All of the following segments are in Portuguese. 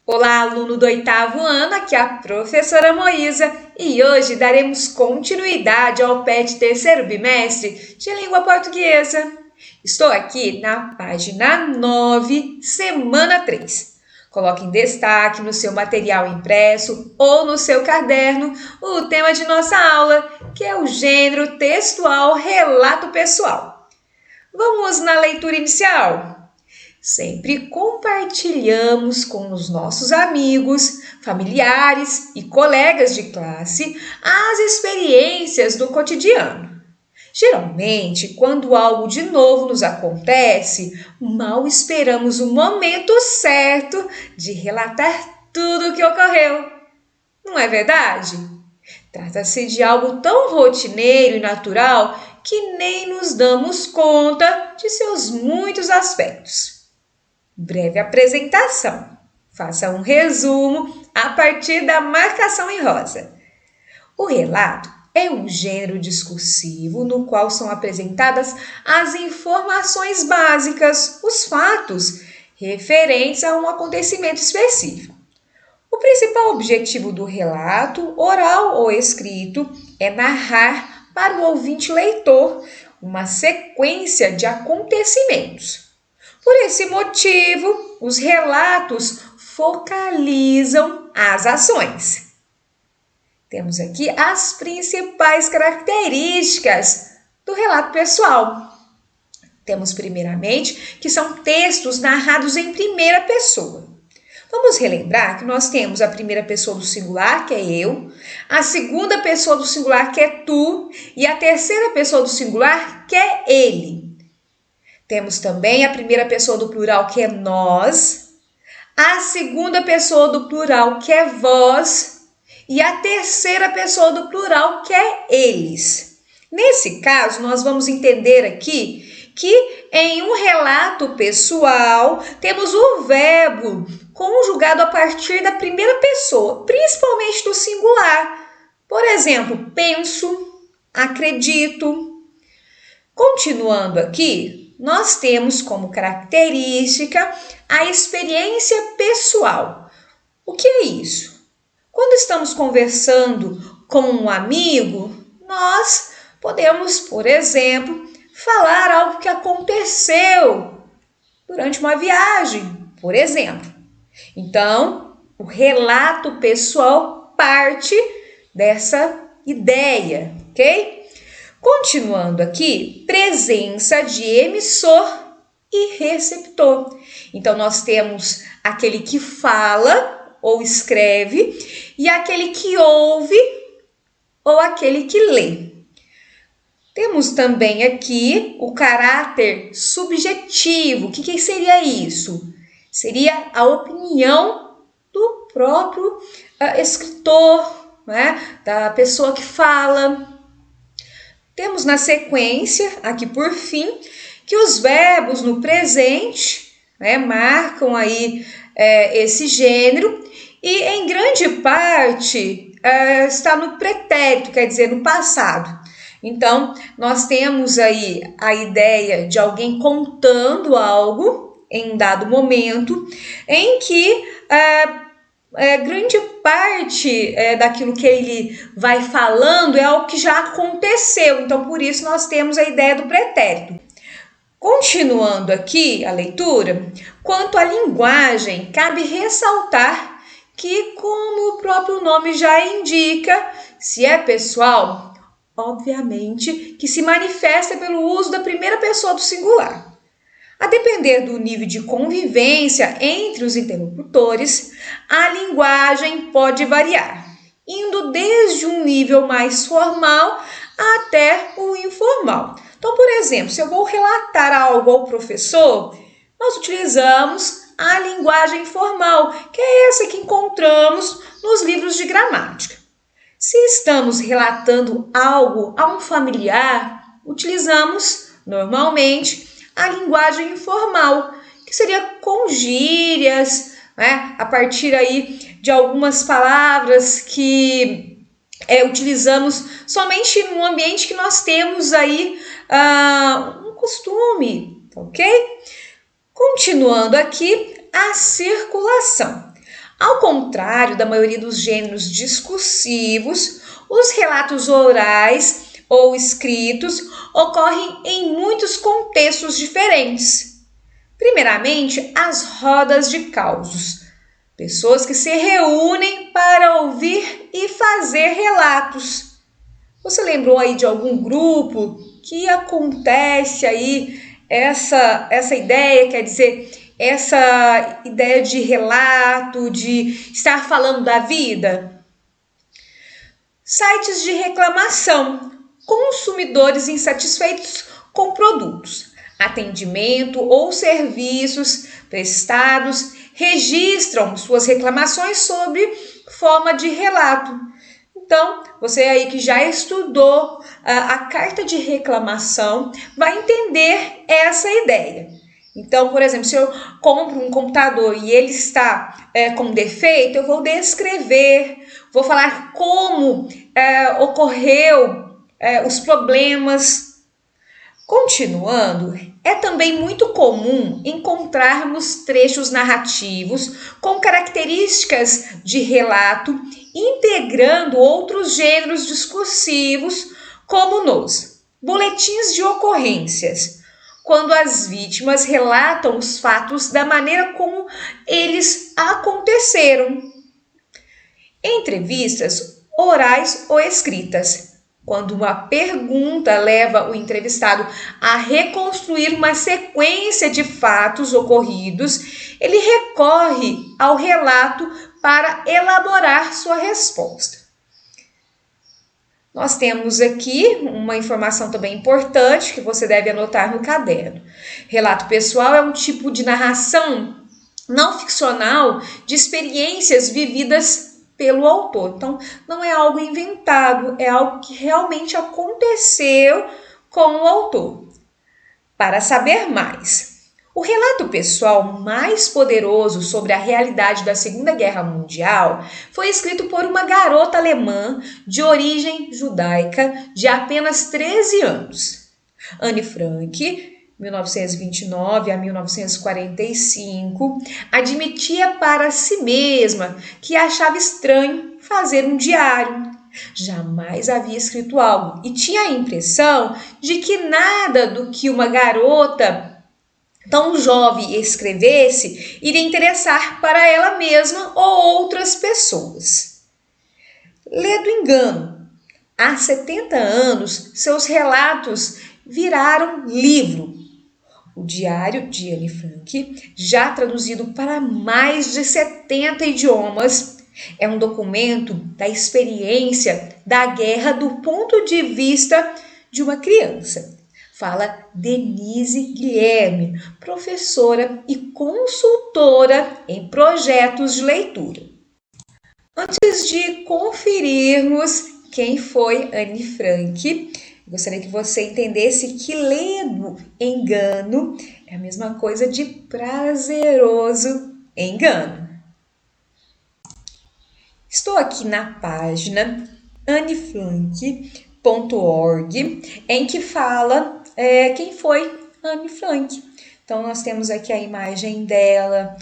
Olá, aluno do 8º ano, aqui é a professora Moísa e hoje daremos continuidade ao PET terceiro bimestre de língua portuguesa. Estou aqui na página 9, semana 3. Coloque em destaque no seu material impresso ou no seu caderno o tema de nossa aula, que é o gênero textual relato pessoal. Vamos na leitura inicial? Sempre compartilhamos com os nossos amigos, familiares e colegas de classe as experiências do cotidiano. Geralmente, quando algo de novo nos acontece, mal esperamos o momento certo de relatar tudo o que ocorreu. Não é verdade? Trata-se de algo tão rotineiro e natural que nem nos damos conta de seus muitos aspectos. Breve apresentação. Faça um resumo a partir da marcação em rosa. O relato é um gênero discursivo no qual são apresentadas as informações básicas, os fatos, referentes a um acontecimento específico. O principal objetivo do relato, oral ou escrito, é narrar para o ouvinte leitor uma sequência de acontecimentos. Por esse motivo, os relatos focalizam as ações. Temos aqui as principais características do relato pessoal. Temos, primeiramente, que são textos narrados em primeira pessoa. Vamos relembrar que nós temos a primeira pessoa do singular, que é eu, a segunda pessoa do singular, que é tu, e a terceira pessoa do singular, que é ele. Temos também a primeira pessoa do plural, que é nós, a segunda pessoa do plural, que é vós, e a terceira pessoa do plural, que é eles. Nesse caso, nós vamos entender aqui que em um relato pessoal, temos o verbo conjugado a partir da primeira pessoa, principalmente do singular. Por exemplo, penso, acredito. Continuando aqui, nós temos como característica a experiência pessoal. O que é isso? Quando estamos conversando com um amigo, nós podemos, por exemplo, falar algo que aconteceu durante uma viagem, por exemplo. Então, o relato pessoal parte dessa ideia, ok? Continuando aqui, presença de emissor e receptor. Então, nós temos aquele que fala ou escreve e aquele que ouve ou aquele que lê. Temos também aqui o caráter subjetivo. O que seria isso? Seria a opinião do próprio escritor, né? Da pessoa que fala. Temos na sequência, aqui por fim, que os verbos no presente, né, marcam aí esse gênero e em grande parte está no pretérito, quer dizer, no passado. Então, nós temos aí a ideia de alguém contando algo em um dado momento em que grande parte daquilo que ele vai falando é algo que já aconteceu. Então, por isso, nós temos a ideia do pretérito. Continuando aqui a leitura, quanto à linguagem, cabe ressaltar que, como o próprio nome já indica, se é pessoal, obviamente que se manifesta pelo uso da primeira pessoa do singular. A depender do nível de convivência entre os interlocutores, a linguagem pode variar, indo desde um nível mais formal até o informal. Então, por exemplo, se eu vou relatar algo ao professor, nós utilizamos a linguagem formal, que é essa que encontramos nos livros de gramática. Se estamos relatando algo a um familiar, utilizamos normalmente a linguagem informal, que seria com gírias, né? A partir aí de algumas palavras que utilizamos somente no ambiente que nós temos aí um costume, ok? Continuando aqui, a circulação. Ao contrário da maioria dos gêneros discursivos, os relatos orais ou escritos ocorrem em muitos contextos diferentes. Primeiramente, as rodas de causos. Pessoas que se reúnem para ouvir e fazer relatos. Você lembrou aí de algum grupo que acontece aí essa ideia, quer dizer, essa ideia de relato, de estar falando da vida? Sites de reclamação, consumidores insatisfeitos com produtos, atendimento ou serviços prestados registram suas reclamações sob forma de relato. Então, você aí que já estudou a carta de reclamação vai entender essa ideia. Então, por exemplo, se eu compro um computador e ele está com defeito, eu vou descrever, vou falar como ocorreu os problemas. Continuando, é também muito comum encontrarmos trechos narrativos com características de relato, integrando outros gêneros discursivos, como nos boletins de ocorrências, quando as vítimas relatam os fatos da maneira como eles aconteceram. Entrevistas orais ou escritas, quando uma pergunta leva o entrevistado a reconstruir uma sequência de fatos ocorridos, ele recorre ao relato para elaborar sua resposta. Nós temos aqui uma informação também importante que você deve anotar no caderno. Relato pessoal é um tipo de narração não ficcional de experiências vividas pelo autor. Então, não é algo inventado, é algo que realmente aconteceu com o autor. Para saber mais, o relato pessoal mais poderoso sobre a realidade da Segunda Guerra Mundial foi escrito por uma garota alemã de origem judaica de apenas 13 anos. Anne Frank, 1929 a 1945, admitia para si mesma que achava estranho fazer um diário. Jamais havia escrito algo e tinha a impressão de que nada do que uma garota tão jovem escrevesse iria interessar para ela mesma ou outras pessoas. Lê do engano. Há 70 anos, seus relatos viraram livro. O Diário de Anne Frank, já traduzido para mais de 70 idiomas, é um documento da experiência da guerra do ponto de vista de uma criança. Fala Denise Guilherme, professora e consultora em projetos de leitura. Antes de conferirmos quem foi Anne Frank, gostaria que você entendesse que ler do engano é a mesma coisa de prazeroso engano. Estou aqui na página annefrank.org, em que fala quem foi Anne Frank. Então, nós temos aqui a imagem dela,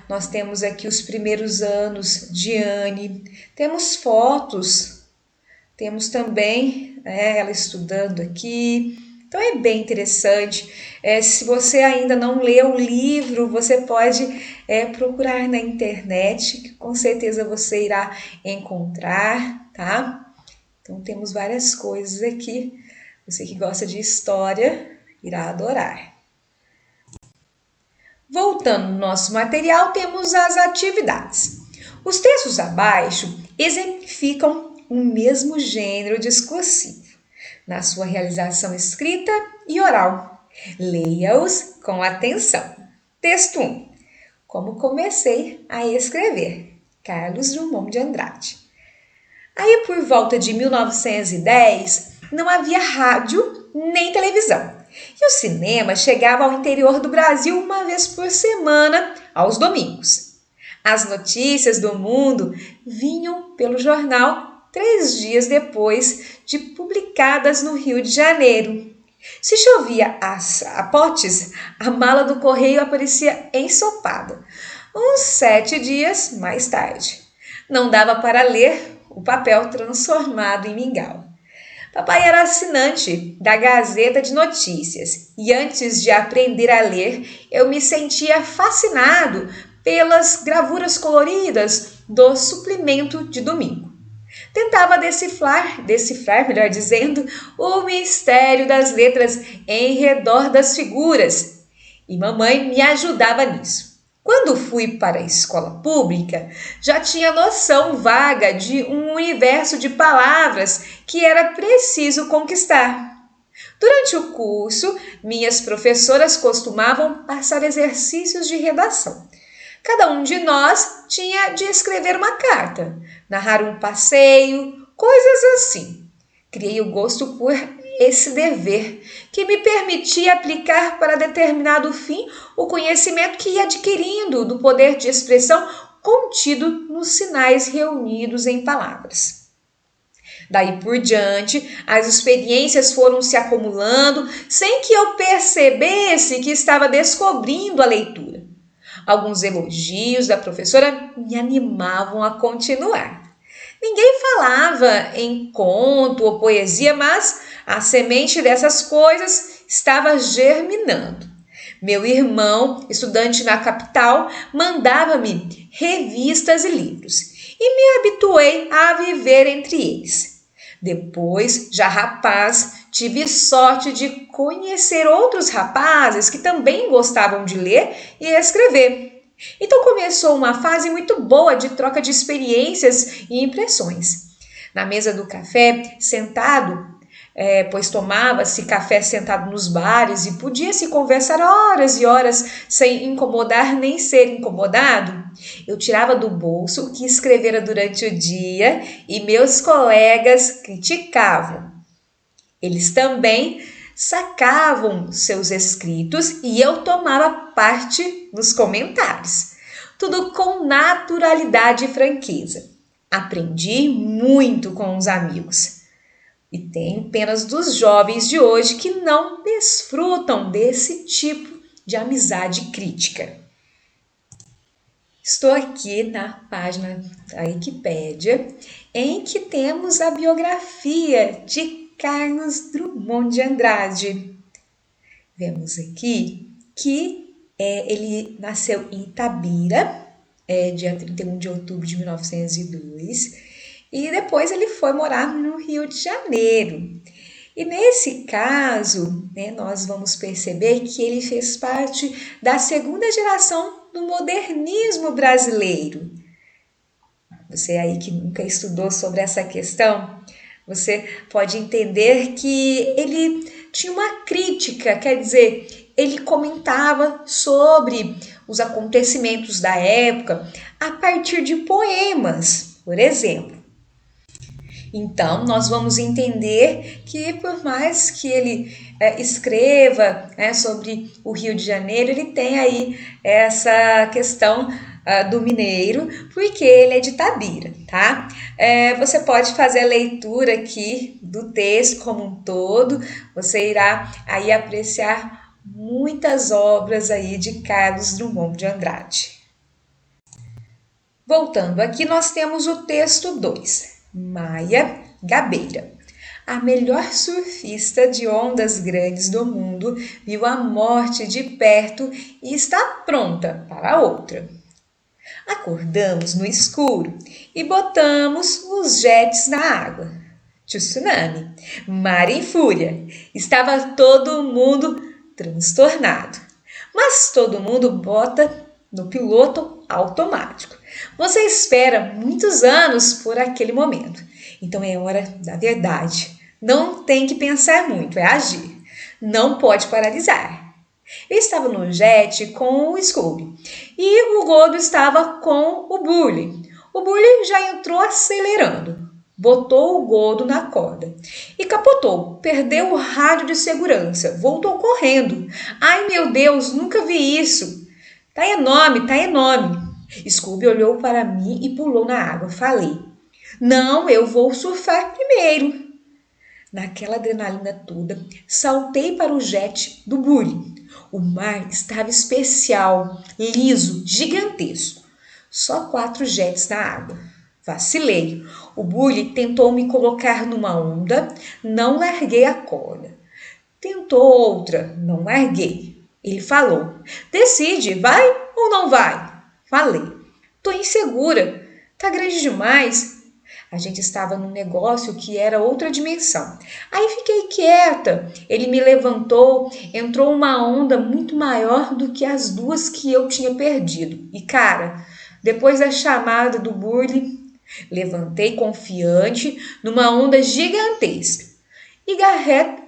nós temos aqui os primeiros anos de Anne, temos fotos. Temos também ela estudando aqui. Então é bem interessante. Se você ainda não leu o livro, você pode procurar na internet, que com certeza você irá encontrar, tá? Então temos várias coisas aqui. Você que gosta de história irá adorar. Voltando no nosso material, temos as atividades. Os textos abaixo exemplificam o mesmo gênero discursivo, na sua realização escrita e oral. Leia-os com atenção. Texto 1. Como comecei a escrever. Carlos Drummond de Andrade. Aí, por volta de 1910, não havia rádio nem televisão. E o cinema chegava ao interior do Brasil uma vez por semana, aos domingos. As notícias do mundo vinham pelo jornal 3 dias depois de publicadas no Rio de Janeiro. Se chovia a potes, a mala do correio aparecia ensopada, uns 7 dias mais tarde. Não dava para ler o papel transformado em mingau. Papai era assinante da Gazeta de Notícias e antes de aprender a ler, eu me sentia fascinado pelas gravuras coloridas do suplemento de domingo. Tentava decifrar, melhor dizendo, o mistério das letras em redor das figuras e mamãe me ajudava nisso. Quando fui para a escola pública, já tinha noção vaga de um universo de palavras que era preciso conquistar. Durante o curso, minhas professoras costumavam passar exercícios de redação. Cada um de nós tinha de escrever uma carta, narrar um passeio, coisas assim. Criei o gosto por esse dever, que me permitia aplicar para determinado fim o conhecimento que ia adquirindo do poder de expressão contido nos sinais reunidos em palavras. Daí por diante, as experiências foram se acumulando sem que eu percebesse que estava descobrindo a leitura. Alguns elogios da professora me animavam a continuar. Ninguém falava em conto ou poesia, mas a semente dessas coisas estava germinando. Meu irmão, estudante na capital, mandava-me revistas e livros e me habituei a viver entre eles. Depois, já rapaz, tive sorte de conhecer outros rapazes que também gostavam de ler e escrever. Então começou uma fase muito boa de troca de experiências e impressões. Na mesa do café, sentado, pois tomava-se café sentado nos bares e podia-se conversar horas e horas sem incomodar nem ser incomodado, eu tirava do bolso o que escrevera durante o dia e meus colegas criticavam. Eles também sacavam seus escritos e eu tomava parte nos comentários. Tudo com naturalidade e franqueza. Aprendi muito com os amigos. E tenho penas dos jovens de hoje que não desfrutam desse tipo de amizade crítica. Estou aqui na página da Wikipédia, em que temos a biografia de Carlos Drummond de Andrade. Vemos aqui que ele nasceu em Itabira, dia 31 de outubro de 1902, e depois ele foi morar no Rio de Janeiro. E nesse caso, nós vamos perceber que ele fez parte da segunda geração do modernismo brasileiro. Você aí que nunca estudou sobre essa questão, você pode entender que ele tinha uma crítica, quer dizer, ele comentava sobre os acontecimentos da época a partir de poemas, por exemplo. Então, nós vamos entender que por mais que ele escreva sobre o Rio de Janeiro, ele tem aí essa questão do mineiro, porque ele é de Itabira, tá? Você pode fazer a leitura aqui do texto como um todo, você irá aí apreciar muitas obras aí de Carlos Drummond de Andrade. Voltando aqui, nós temos o texto 2. Maia Gabeira, a melhor surfista de ondas grandes do mundo, viu a morte de perto e está pronta para outra. Acordamos no escuro e botamos os jets na água. Tsunami, mar em fúria, estava todo mundo transtornado. Mas todo mundo bota no piloto automático. Você espera muitos anos por aquele momento. Então é hora da verdade. Não tem que pensar muito, é agir. Não pode paralisar. Eu estava no jet com o Scooby e o Gordo estava com o Burley. O Burley já entrou acelerando. Botou o Gordo na corda e capotou, perdeu o rádio de segurança, voltou correndo. Ai meu Deus, nunca vi isso. Tá enorme, tá enorme. Scooby olhou para mim e pulou na água. Falei, não, eu vou surfar primeiro. Naquela adrenalina toda, saltei para o jet do bullying. O mar estava especial, liso, gigantesco. Só 4 jets na água. Vacilei. O bully tentou me colocar numa onda, não larguei a corda. Tentou outra, não larguei. Ele falou: decide, vai ou não vai? Falei: tô insegura, tá grande demais. A gente estava num negócio que era outra dimensão. Aí fiquei quieta. Ele me levantou, entrou uma onda muito maior do que as 2 que eu tinha perdido. E cara, depois da chamada do bullying, levantei confiante numa onda gigantesca. E Garrett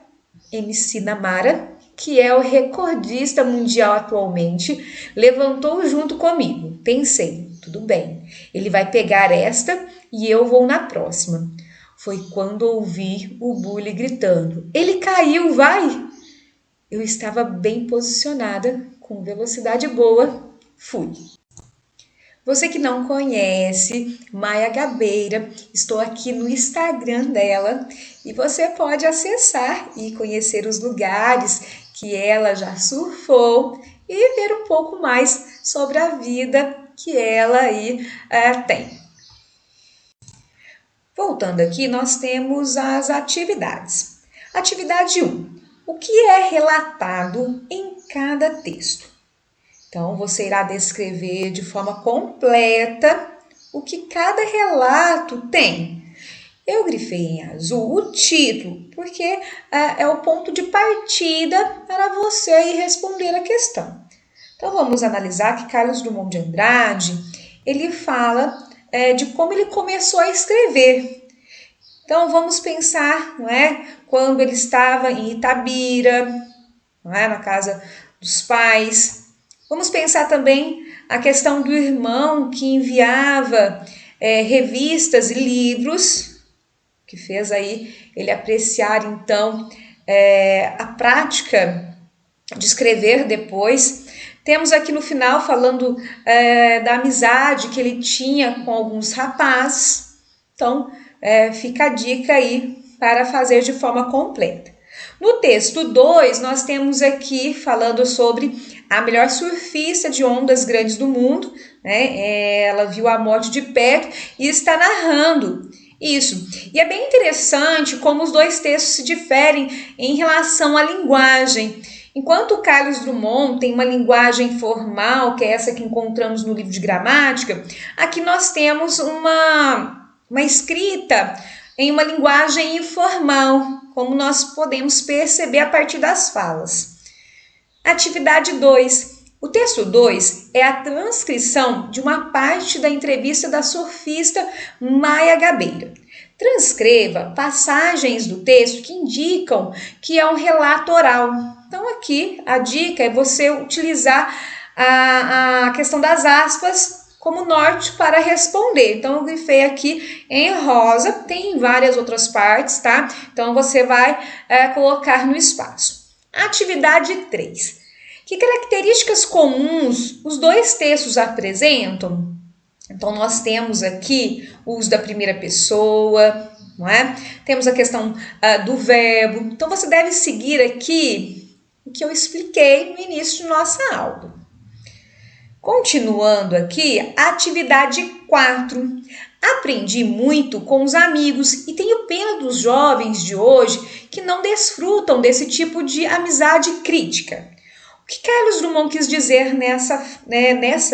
MC Namara, que é o recordista mundial atualmente, levantou junto comigo. Pensei, tudo bem, ele vai pegar esta e eu vou na próxima. Foi quando ouvi o bully gritando: ele caiu, vai! Eu estava bem posicionada, com velocidade boa, fui. Você que não conhece Maia Gabeira, estou aqui no Instagram dela e você pode acessar e conhecer os lugares que ela já surfou e ver um pouco mais sobre a vida que ela aí tem. Voltando aqui, nós temos as atividades. Atividade 1. O que é relatado em cada texto? Então, você irá descrever de forma completa o que cada relato tem. Eu grifei em azul o título, porque é o ponto de partida para você ir responder a questão. Então, vamos analisar que Carlos Drummond de Andrade, ele fala de como ele começou a escrever. Então, vamos pensar, não é, quando ele estava em Itabira, não é, na casa dos pais. Vamos pensar também a questão do irmão que enviava revistas e livros, que fez aí ele apreciar então a prática de escrever depois. Temos aqui no final falando da amizade que ele tinha com alguns rapazes. Então, fica a dica aí para fazer de forma completa. No texto 2, nós temos aqui falando sobre a melhor surfista de ondas grandes do mundo, né? Ela viu a morte de perto e está narrando isso. E é bem interessante como os 2 textos se diferem em relação à linguagem. Enquanto o Carlos Drummond tem uma linguagem formal, que é essa que encontramos no livro de gramática, aqui nós temos uma escrita em uma linguagem informal, como nós podemos perceber a partir das falas. Atividade 2. O texto 2 é a transcrição de uma parte da entrevista da surfista Maia Gabeira. Transcreva passagens do texto que indicam que é um relato oral. Então aqui a dica é você utilizar a questão das aspas como norte para responder. Então, eu grifei aqui em rosa, tem várias outras partes, tá? Então, você vai colocar no espaço. Atividade 3. Que características comuns os 2 textos apresentam? Então, nós temos aqui o uso da primeira pessoa, não é? Temos a questão do verbo. Então, você deve seguir aqui o que eu expliquei no início de nossa aula. Continuando aqui, atividade 4. Aprendi muito com os amigos e tenho pena dos jovens de hoje que não desfrutam desse tipo de amizade crítica. O que Carlos Drummond quis dizer nessa,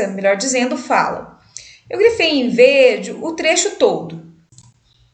melhor dizendo, fala. Eu grifei em verde o trecho todo.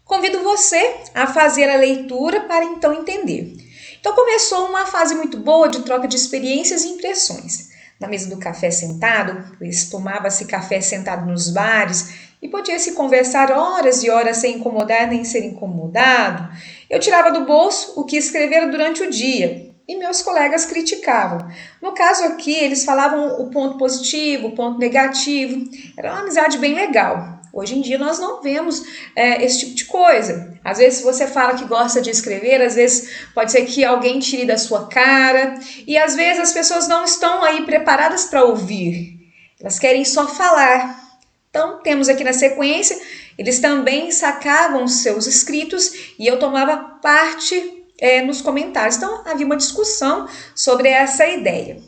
Convido você a fazer a leitura para então entender. Então começou uma fase muito boa de troca de experiências e impressões. Na mesa do café sentado, pois tomava-se café sentado nos bares e podia-se conversar horas e horas sem incomodar nem ser incomodado, eu tirava do bolso o que escrevera durante o dia e meus colegas criticavam. No caso aqui, eles falavam o ponto positivo, o ponto negativo. Era uma amizade bem legal. Hoje em dia nós não vemos esse tipo de coisa. Às vezes você fala que gosta de escrever, às vezes pode ser que alguém tire da sua cara e às vezes as pessoas não estão aí preparadas para ouvir. Elas querem só falar. Então temos aqui na sequência Eles também sacavam os seus escritos e eu tomava parte nos comentários. Então, havia uma discussão sobre essa ideia.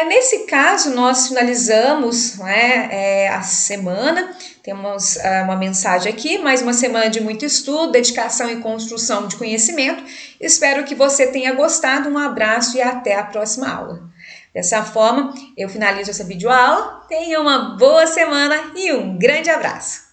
Nesse caso, nós finalizamos a semana, temos uma mensagem aqui, mais uma semana de muito estudo, dedicação e construção de conhecimento. Espero que você tenha gostado, um abraço e até a próxima aula. Dessa forma, eu finalizo essa videoaula. Tenha uma boa semana e um grande abraço!